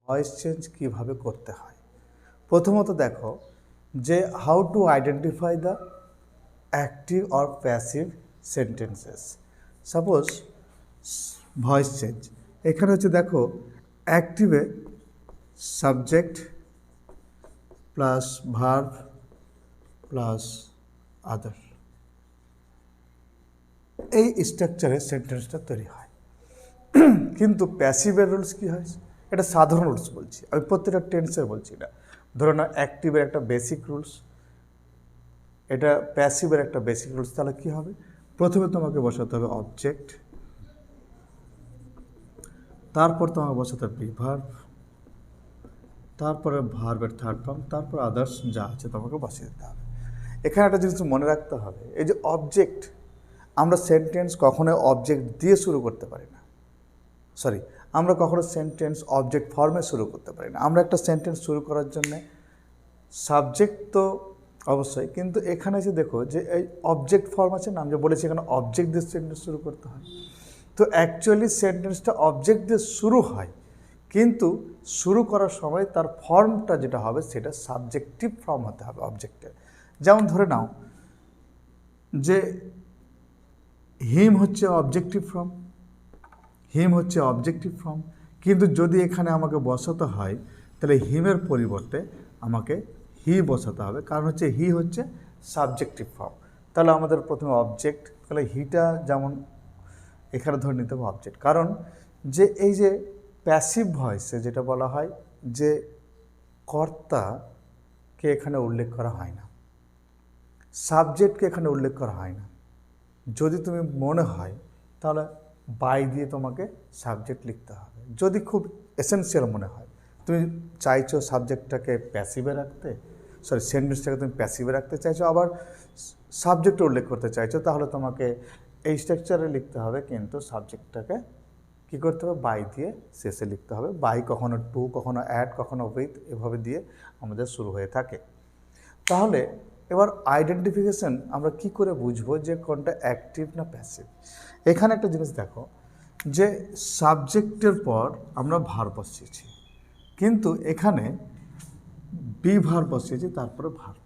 Voice change কীভাবে করতে হয়। প্রথমত দেখো যে how to identify the active or passive sentences. Suppose voice change, এখানে হচ্ছে দেখো অ্যাক্টিভে subject plus verb plus other, এই স্ট্রাকচারে সেন্টেন্সটা তৈরি হয়। কিন্তু প্যাসিভের রুলস কী হয়, এটা সাধারণ রুলস বলছি, আমি প্রত্যেকটা টেন্সের বলছি না। ধরো না অ্যাক্টিভের একটা বেসিক রুলস, এটা প্যাসিভের একটা বেসিক রুলস। তাহলে কী হবে, প্রথমে তোমাকে বসাতে হবে অবজেক্ট, তারপর তোমাকে বসাতে হবে ভার্ব, তারপরে ভার্বের থার্ড ফর্ম, তারপর আদার্স যা আছে তোমাকে বসিয়ে দিতে হবে। এখানে একটা জিনিস মনে রাখতে হবে, এই যে অবজেক্ট, আমরা সেন্টেন্স কখনোই অবজেক্ট দিয়ে শুরু করতে পারি না, আমরা কখনো সেন্টেন্স অবজেক্ট ফর্মে শুরু করতে পারি না। আমরা একটা সেন্টেন্স শুরু করার জন্য সাবজেক্ট তো অবশ্যই, কিন্তু এখানে যে দেখো যে এই অবজেক্ট ফর্ম আছে না, আমি যে বলেছি এখানে অবজেক্ট দিয়ে সেন্টেন্স শুরু করতে হয়। তো অ্যাকচুয়ালি সেন্টেন্সটা অবজেক্ট দিয়ে শুরু হয়, কিন্তু শুরু করার সময় তার ফর্মটা যেটা হবে সেটা সাবজেক্টিভ ফর্ম হতে হবে অবজেক্টের। যেমন ধরে নাও যে হিম হচ্ছে অবজেক্টিভ ফর্ম, কিন্তু যদি এখানে আমাকে বসাতে হয় তাহলে হিমের পরিবর্তে আমাকে হি বসাতে হবে, কারণ হচ্ছে হি হচ্ছে সাবজেক্টিভ ফর্ম। তাহলে আমাদের প্রথমে অবজেক্ট, তাহলে হিটা যেমন এখানে ধরে নিতে হবে অবজেক্ট। কারণ যে এই যে প্যাসিভ ভয়েসে যেটা বলা হয় যে কর্তাকে এখানে উল্লেখ করা হয় না, সাবজেক্টকে এখানে উল্লেখ করা হয় না। যদি তুমি মনে হয় তাহলে বাই দিয়ে তোমাকে সাবজেক্ট লিখতে হবে, যদি খুব এসেনশিয়াল মনে হয়। তুমি চাইছো সাবজেক্টটাকে প্যাসিভে রাখতে, সেন্টেন্সটাকে তুমি প্যাসিভে রাখতে চাইছো, আবার সাবজেক্টে উল্লেখ করতে চাইছো, তাহলে তোমাকে এই স্ট্রাকচারে লিখতে হবে, কিন্তু সাবজেক্টটাকে কী করতে হবে, বাই দিয়ে শেষে লিখতে হবে। বাই কখনো টু, কখনো অ্যাট, কখনো উইথ, এভাবে দিয়ে আমাদের শুরু হয়ে থাকে। তাহলে এবার আইডেন্টিফিকেশন আমরা কি করে বুঝবো যে কোনটা অ্যাক্টিভ না প্যাসিভ। এখানে একটা জিনিস দেখো যে সাবজেক্টের পর আমরা ভার্ব বসিয়েছি, কিন্তু এখানে বি ভার্ব বসিয়েছি, তারপরে ভার্ব।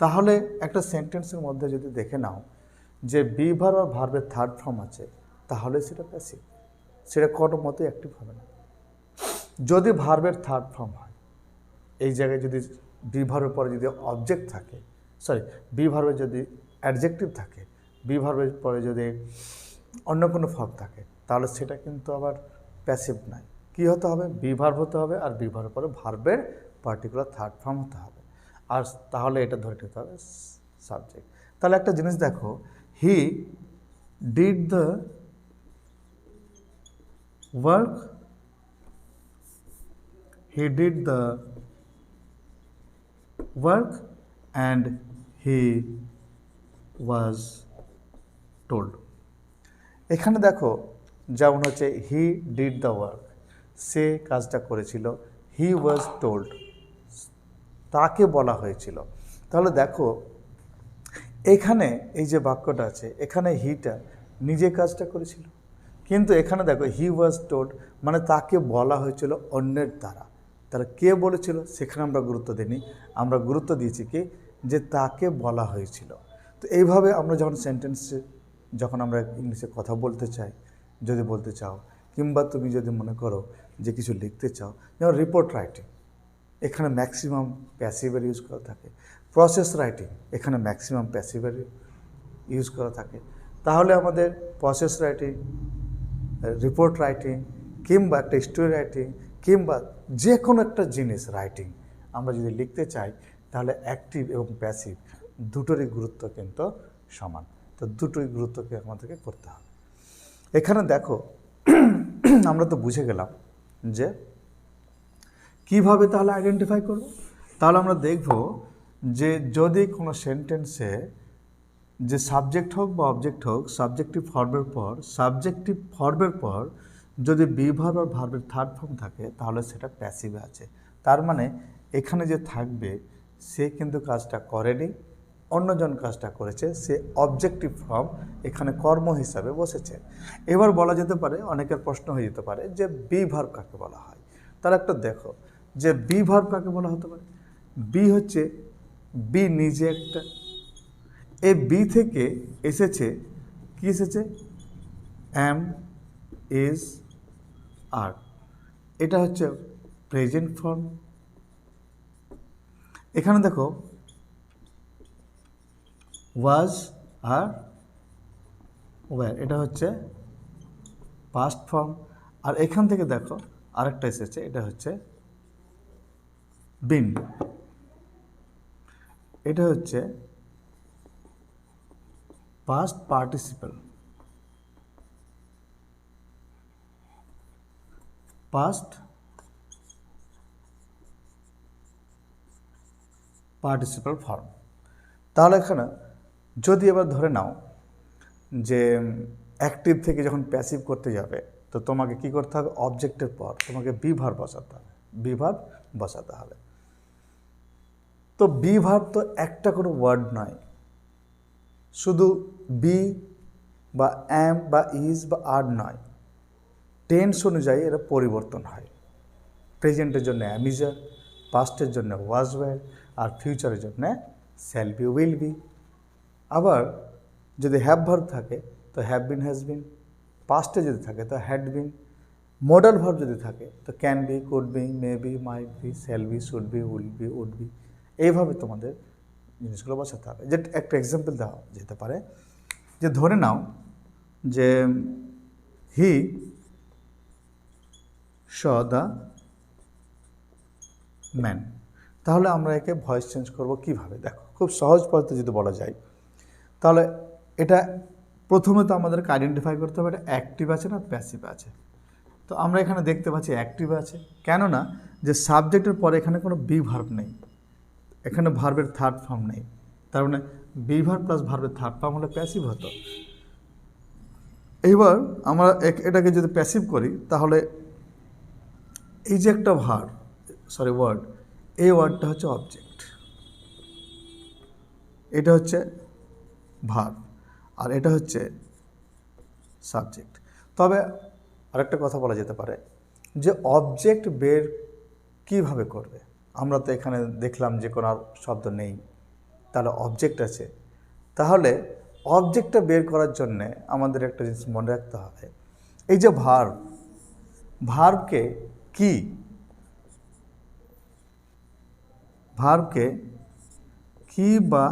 তাহলে একটা সেন্টেন্সের মধ্যে যদি দেখে নাও যে বি ভার্ব আর ভার্বের থার্ড ফর্ম আছে, তাহলে সেটা প্যাসিভ, সেটা কোনো মতেই অ্যাক্টিভ হবে না। যদি ভার্বের থার্ড ফর্ম হয়, এই জায়গায় যদি বি ভার্বের পরে যদি অবজেক্ট থাকে, বি ভার্বের যদি অ্যাডজেক্টিভ থাকে, বি ভার্বের পরে যদি অন্য কোনো ফর্ম থাকে, তাহলে সেটা কিন্তু আবার প্যাসিভ নয়। কী হতে হবে, বি ভার্ব হতে হবে, আর বি ভার্বের পরে ভার্বের পার্টিকুলার থার্ড ফর্ম হতে হবে, আর তাহলে এটা ধরে নিতে হবে সাবজেক্ট। তাহলে একটা জিনিস দেখো, he did the work, and he was told। এখানে দেখো যেমন হচ্ছে হি ডিড দ্য ওয়ার্ক, সে কাজটা করেছিল, হি ওয়াজ টোল্ড, তাকে বলা হয়েছিল। তাহলে দেখো এখানে এই যে বাক্যটা আছে, এখানে হিটা নিজে কাজটা করেছিল, কিন্তু এখানে দেখো হি ওয়াজ টোল্ড মানে তাকে বলা হয়েছিল অন্যের দ্বারা। তাহলে কে বলেছিল সেখানে আমরা গুরুত্ব দিইনি, আমরা গুরুত্ব দিয়েছি কি যে তাকে বলা হয়েছিল। তো এইভাবে আমরা যখন আমরা ইংলিশে কথা বলতে চাই, যদি বলতে চাও, কিংবা তুমি যদি মনে করো যে কিছু লিখতে চাও, যেমন রিপোর্ট রাইটিং, এখানে ম্যাক্সিমাম প্যাসিভের ইউজ করা থাকে। প্রসেস রাইটিং, এখানে ম্যাক্সিমাম প্যাসিভের ইউজ করা থাকে। তাহলে আমাদের প্রসেস রাইটিং, রিপোর্ট রাইটিং, কিংবা একটা স্টোরি রাইটিং, কিংবা যে কোনো একটা জিনিস রাইটিং আমরা যদি লিখতে চাই, তাহলে অ্যাক্টিভ এবং প্যাসিভ দুটোরই গুরুত্ব কিন্তু সমান। তো দুটোই গুরুত্বকে আমাদেরকে করতে হবে। এখানে দেখো আমরা তো বুঝে গেলাম যে কিভাবে তাহলে আইডেন্টিফাই করব। তাহলে আমরা দেখব যে যদি কোনো সেন্টেন্সে যে সাবজেক্ট হোক বা অবজেক্ট হোক, সাবজেক্টিভ ফর্মের পর যদি বি ভার্ব আর ভার্বের থার্ড ফর্ম থাকে, তাহলে সেটা প্যাসিভে আছে। তার মানে এখানে যে থাকবে সে কিন্তু কাজটা করেনি, অন্যজন কাজটা করেছে, সে অবজেক্টিভ ফর্ম এখানে কর্ম হিসাবে বসেছে। এবার বলা যেতে পারে, অনেকের প্রশ্ন হয়ে যেতে পারে যে বি ভার্ব কাকে বলা হয়। তাহলে একটা দেখো যে বি ভার্ব কাকে বলা হতে পারে। বি হচ্ছে বি নিজে একটা, এই বি থেকে এসেছে কি এসেছে, অ্যাম, ইজ, আর, এটা হচ্ছে প্রেজেন্ট ফর্ম। এখানে দেখো ওয়াজ আর ওয়্যার, এটা হচ্ছে পাস্ট ফর্ম। আর এখান থেকে দেখো আরেকটা এসেছে, এটা হচ্ছে বিন, এটা হচ্ছে past participle, past participle form. তাহলে এখানে যদি এবার ধরে নাও যে অ্যাক্টিভ থেকে যখন প্যাসিভ করতে যাবে, তো তোমাকে কি করতে হবে, অবজেক্টের পর তোমাকে বি ভার্ব বসাতে হবে, বি ভার্ব বসাতে হবে। তো বি ভার্ব তো একটা কোনো ওয়ার্ড নয়, শুধু বি বা অ্যাম বা ইজ বা আর নয়, টেন্স অনুযায়ী এরা পরিবর্তন হয়। প্রেজেন্টের জন্য অ্যামিজার, পাস্টের জন্য ওয়াজ ওয়্যার, আর ফিউচারের জন্য শ্যাল বি, উইল বি। আবার যদি হ্যাভ ভার্ব থাকে তো হ্যাভ বিন, হ্যাজ বিন। পাস্টে যদি থাকে তো হ্যাড বিন। মডাল ভার্ব যদি থাকে তো can be, could be, may be, might be, shall be, should be, will be, would be. এইভাবে তোমাদের জিনিসগুলো বসাতে হবে। যে একটা এক্সাম্পল দেওয়া যেতে পারে, যে ধরে নাও যে হি স দ্য ম্যান, তাহলে আমরা একে ভয়েস চেঞ্জ করব কিভাবে, দেখো খুব সহজ পদ্ধতি যদি বলা যায়। তাহলে এটা প্রথমে তো আমাদেরকে আইডেন্টিফাই করতে হবে এটা অ্যাক্টিভ আছে না প্যাসিভ আছে। তো আমরা এখানে দেখতে পাচ্ছি অ্যাক্টিভ আছে, কেননা যে সাবজেক্টের পরে এখানে কোনো বি ভার্ব নেই, এখানে ভার্বের থার্ড ফর্ম নেই। তার মানে বি ভার্ব প্লাস ভার্বের থার্ড ফর্ম হলে প্যাসিভ হতো। এইবার আমরা এটাকে যদি প্যাসিভ করি তাহলে এই যে একটা ওয়ার্ড, এই ওয়ার্ডটা হচ্ছে অবজেক্ট, এটা হচ্ছে ভার্ব, আর এটা হচ্ছে সাবজেক্ট। তবে আরেকটা কথা বলা যেতে পারে যে অবজেক্ট বের কিভাবে করবে। আমরা তো এখানে দেখলাম যে কোনো শব্দ নেই, তাহলে অবজেক্ট আছে। তাহলে অবজেক্টটা বের করার জন্যে আমাদের একটা জিনিস মনে রাখতে হবে, এই যে ভার্বকে কি বা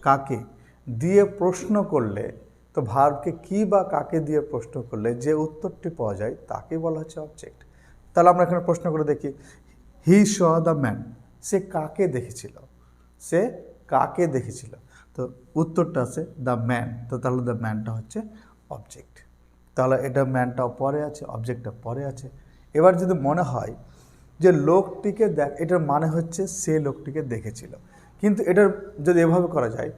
কাকে দিয়ে প্রশ্ন করলে, তো ভার্বকে কি বা কাকে দিয়ে প্রশ্ন করলে যে উত্তরটি পাওয়া যায় তাকে বলা হচ্ছে অবজেক্ট। তাহলে আমরা এখানে প্রশ্ন করে দেখি, হি স দ্য ম্যান, সে কাকে দেখেছিল, তো উত্তরটা আছে দ্য ম্যান, তো তাহলে দ্য ম্যানটা হচ্ছে অবজেক্ট। তাহলে এটা ম্যানটাও পরে আছে, অবজেক্টটা পরে আছে। এবার যদি মনে হয় যে লোকটিকে এটার মানে হচ্ছে সে লোকটিকে দেখেছিল, কিন্তু এটার যদি এভাবে করা যায়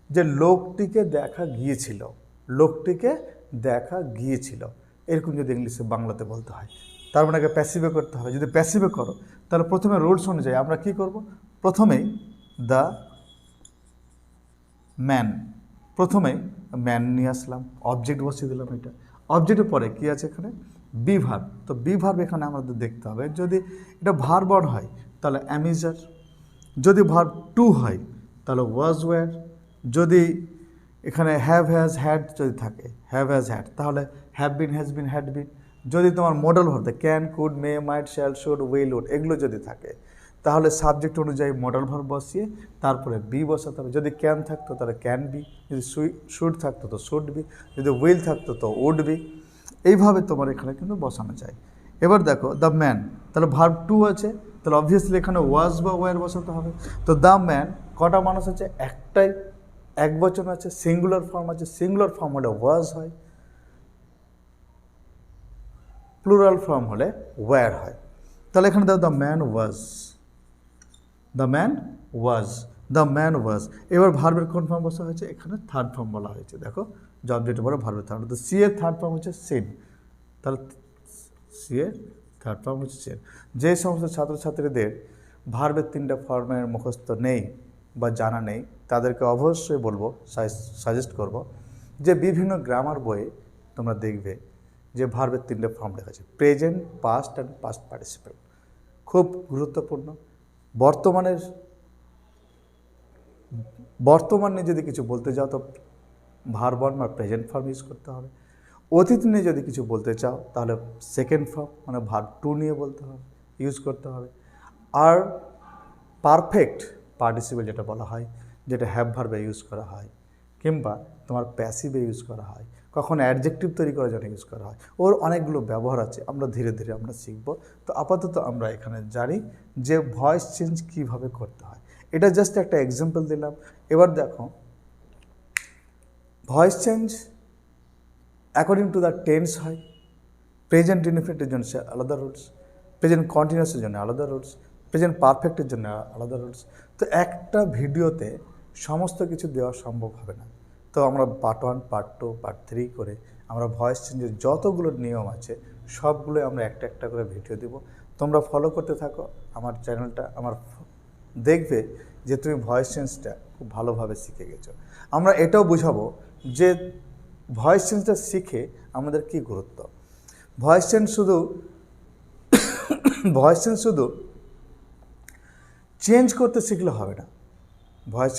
যে লোকটিকে দেখা গিয়েছিল, এরকম যদি ইংলিশে বাংলাতে বলতে হয়, তার মানে প্যাসিভে করতে হবে। যদি প্যাসিভে করো তাহলে প্রথমে রুলস অনুযায়ী আমরা কি করব, প্রথমেই দ্য ম্যান নিয়ে আসলাম, অবজেক্ট বসিয়ে দিলাম। এটা অবজেক্টের পরে কি আছে এখানে, বি ভার্ব। তো বি ভার্ব এখানে আমাদের দেখতে হবে, যদি এটা ভার্ব ওয়ান হয় তাহলে অ্যামিজার, যদি ভার্ব টু হয় তাহলে ওয়াজ ওয়্যার, যদি এখানে হ্যাভ হ্যাজ হ্যাড যদি থাকে, হ্যাভ হ্যাজ হ্যাড, তাহলে have been, has been, had been. যদি তোমার মডেল ভার্ব থাকে can, could, may, might, shall, should, will, would, এগুলো যদি থাকে তাহলে সাবজেক্ট অনুযায়ী মডেল ভার্ব বসিয়ে তারপরে বি বসাতে হবে। যদি ক্যান থাকতো তাহলে ক্যান বি, যদি শুড থাকতো তো শুড বি, যদি উইল থাকতো তো উড বি। এইভাবে তোমার এখানে কিন্তু বসানো যায়। এবার দেখো দ্য ম্যান, তাহলে ভার্ব টু আছে, তাহলে অবভিয়াসলি এখানে ওয়াজ বা ওয়্যার বসাতে হবে। তো দ্য ম্যান কটা মানুষ আছে, একটাই, এক বচন আছে, সিঙ্গুলার ফর্ম আছে, সিঙ্গুলার ফর্ম হলে ওয়াজ হয়, প্লুরাল ফর্ম হলে ওয়্যার হয়। তাহলে এখানে দেখো দ্য ম্যান ওয়াজ। এবার ভার্বের কোন ফর্ম বসা হয়েছে, এখানে থার্ড ফর্ম বলা হয়েছে। দেখো যে অবজেক্টের পরে ভার্বের থার্ড, তো সি এর থার্ড ফর্ম হচ্ছে সিড, তাহলে সি এর থার্ড ফর্ম হচ্ছে সিড। যে সমস্ত ছাত্রছাত্রীদের ভার্বের তিনটা ফর্মের মুখস্থ নেই বা জানা নেই তাদেরকে অবশ্যই বলবো, সাজেস্ট করব যে বিভিন্ন গ্রামার বইয়ে তোমরা দেখবে যে ভার্বের 3টে ফর্ম লেখা আছে, present, past and past participle. খুব গুরুত্বপূর্ণ। বর্তমানে যদি কিছু বলতে যাও তো ভার্ব ওয়ান বা প্রেজেন্ট ফর্ম ইউজ করতে হবে। অতীত নিয়ে যদি কিছু বলতে চাও তাহলে সেকেন্ড ফর্ম মানে ভার্ব টু নিয়ে বলতে হবে, ইউজ করতে হবে। আর পারফেক্ট পার্টিসিপেল যেটা বলা হয়, যেটা হ্যাভ ভার্বে ইউজ করা হয় কিংবা তোমার প্যাসিভে ইউজ করা হয়, কখন অ্যাডজেক্টিভ তৈরি করার জন্য ইউজ করা হয়, ওর অনেকগুলো ব্যবহার আছে, আমরা ধীরে ধীরে আমরা শিখব। তো আপাতত আমরা এখানে জানি যে ভয়েস চেঞ্জ কিভাবে করতে হয়। এটা জাস্ট একটা এক্সাম্পল দিলাম। এবার দেখো voice change according to the tense হয়। প্রেজেন্ট ইনডিফিনিটের জন্য আলাদা রুলস, প্রেজেন্ট কন্টিনিউয়াসের জন্য আলাদা রুলস, প্রেজেন্ট পারফেক্টের জন্য আলাদা রুলস। তো একটা ভিডিওতে সমস্ত কিছু দেওয়া সম্ভব হবে না। তো আমরা পার্ট 1, পার্ট 2, পার্ট 3 করে আমরা ভয়েস চেঞ্জের যতগুলো নিয়ম আছে সবগুলো আমরা একটা একটা করে ভিডিও দেব। তোমরা ফলো করতে থাকো আমার চ্যানেলটা, দেখবে যে তুমি ভয়েস চেঞ্জটা খুব ভালোভাবে শিখে গেছো। আমরা এটাও বুঝাবো যে ভয়েস চেঞ্জটা শিখে আমাদের কি গুরুত্ব। ভয়েস চেঞ্জ শুধু চেঞ্জ করতে শিখলে হবে না। ভয়েস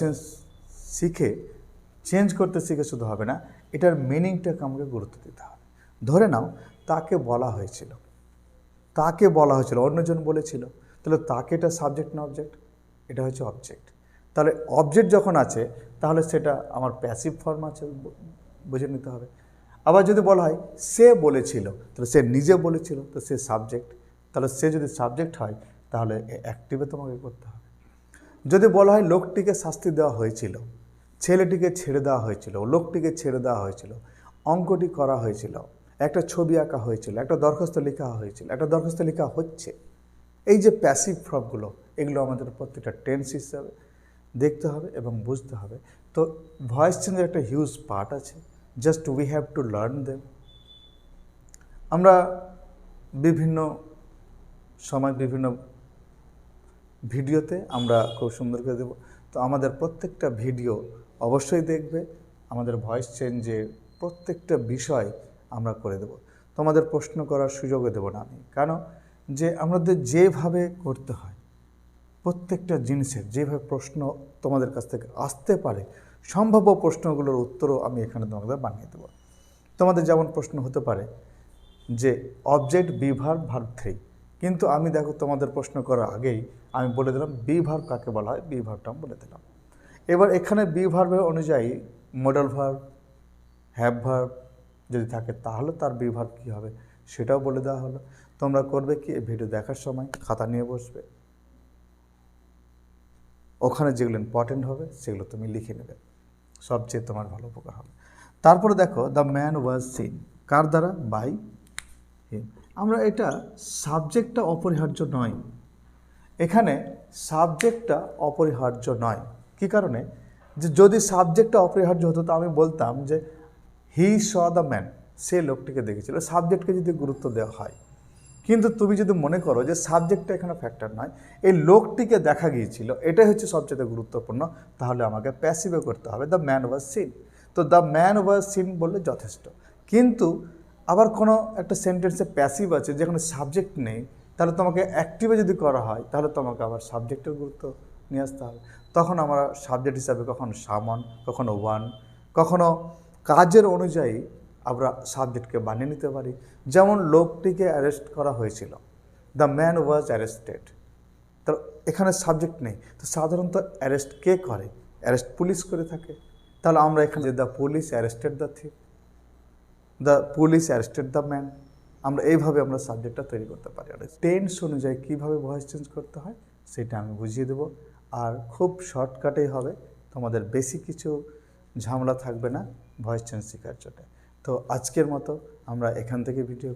চেঞ্জ করতে শিখে শুধু হবে না, এটার মিনিংটাকে আমাকে গুরুত্ব দিতে হবে। ধরে নাও তাকে বলা হয়েছিল, অন্যজন বলেছিল, তাহলে তাকে এটা সাবজেক্ট না অবজেক্ট? এটা হচ্ছে অবজেক্ট। তাহলে অবজেক্ট যখন আছে তাহলে সেটা আমার প্যাসিভ ফর্ম আছে, বুঝে নিতে হবে। আবার যদি বলা হয় সে বলেছিল, তাহলে সে নিজে বলেছিল, তো সে সাবজেক্ট। তাহলে সে যদি সাবজেক্ট হয় তাহলে অ্যাক্টিভে তোমাকে করতে হবে। যদি বলা হয় লোকটিকে শাস্তি দেওয়া হয়েছিল, ছেলেটিকে ছেড়ে দেওয়া হয়েছিল, লোকটিকে ছেড়ে দেওয়া হয়েছিল, অঙ্কটি করা হয়েছিল, একটা ছবি আঁকা হয়েছিল, একটা দরখাস্ত লেখা হয়েছিল, একটা দরখাস্ত লেখা হচ্ছে, এই যে প্যাসিভ ফর্মগুলো, এগুলো আমাদের প্রত্যেকটা টেন্স হিসাবে দেখতে হবে এবং বুঝতে হবে। তো ভয়েস চেঞ্জের একটা হিউজ পার্ট আছে, just we have to learn them. আমরা বিভিন্ন সময় বিভিন্ন ভিডিওতে আমরা খুব সুন্দর করে দেবো। তো আমাদের প্রত্যেকটা ভিডিও অবশ্যই দেখবে, আমাদের ভয়েস চেঞ্জের প্রত্যেকটা বিষয় আমরা করে দেব। তোমাদের প্রশ্ন করার সুযোগও দেবো না আমি, কেন যে আমাদের যেভাবে করতে হয়, প্রত্যেকটা জিনিসের যেভাবে প্রশ্ন তোমাদের কাছ থেকে আসতে পারে, সম্ভাব্য প্রশ্নগুলোর উত্তরও আমি এখানে তোমাদের বানিয়ে দেবো। তোমাদের যেমন প্রশ্ন হতে পারে যে অবজেক্ট, বি ভার্ব, ভার্ব 3, কিন্তু আমি দেখো তোমাদের প্রশ্ন করার আগেই আমি বলে দিলাম বি ভার্ব কাকে বলা হয়, বি ভার্বটা আমি বলে দিলাম। এবার এখানে বি ভার্বের অনুযায়ী মডেল ভার্ব, হ্যাভ ভার্ব যদি থাকে তাহলে তার বি ভার্ব কী হবে সেটাও বলে দেওয়া হলো। তোমরা করবে কি, এই ভিডিও দেখার সময় খাতা নিয়ে বসবে, ওখানে যেগুলো ইম্পর্টেন্ট হবে সেগুলো তুমি লিখে নেবে, সবচেয়ে তোমার ভালো উপকার হবে। তারপরে দেখো দ্য ম্যান ওয়াজ সিন, কার দ্বারা? By him. আমরা এটা সাবজেক্টটা অপরিহার্য নয়, এখানে সাবজেক্টটা অপরিহার্য নয়। কী কারণে? যে যদি সাবজেক্টটা অপরিহার্য হতো তো আমি বলতাম যে হি স দ্য ম্যান, সে লোকটিকে দেখেছিল, সাবজেক্টকে যদি গুরুত্ব দেওয়া হয়। কিন্তু তুমি যদি মনে করো যে সাবজেক্টটা এখানে ফ্যাক্টর নয়, এই লোকটিকে দেখা গিয়েছিল, এটাই হচ্ছে সবচেয়ে গুরুত্বপূর্ণ, তাহলে আমাকে প্যাসিভে করতে হবে দ্য ম্যান ওয়াজ সিন। তো দ্য ম্যান ওয়াজ সিন বললে যথেষ্ট। কিন্তু আবার কোনো একটা সেন্টেন্সে প্যাসিভ আছে যেখানে সাবজেক্ট নেই, তাহলে তোমাকে অ্যাক্টিভে যদি করা হয় তাহলে তোমাকে আবার সাবজেক্টের গুরুত্ব নিয়ে আসতে হবে। তখন আমরা সাবজেক্ট হিসাবে কখনো সামন, কখনো ওয়ান, কখনো কাজের অনুযায়ী আমরা সাবজেক্টকে বানিয়ে নিতে পারি। যেমন লোকটিকে অ্যারেস্ট করা হয়েছিল, দ্য ম্যান ওয়াজ অ্যারেস্টেড, তো এখানে সাবজেক্ট নেই। তো সাধারণত অ্যারেস্ট কে করে? অ্যারেস্ট পুলিশ করে থাকে। তাহলে আমরা এখানে the police arrested the thief, the police arrested the man, আমরা এইভাবে আমরা সাবজেক্টটা তৈরি করতে পারি। আর টেন্স অনুযায়ী কীভাবে ভয়েস চেঞ্জ করতে হয় সেটা আমি বুঝিয়ে দেবো, আর খুব শর্টকাটেই হবে, তোমাদের বেশি কিছু ঝামেলা থাকবে না ভয়েস চেঞ্জ শেখার জন্য। তো আজকের মতো আমরা এখান থেকে ভিডিও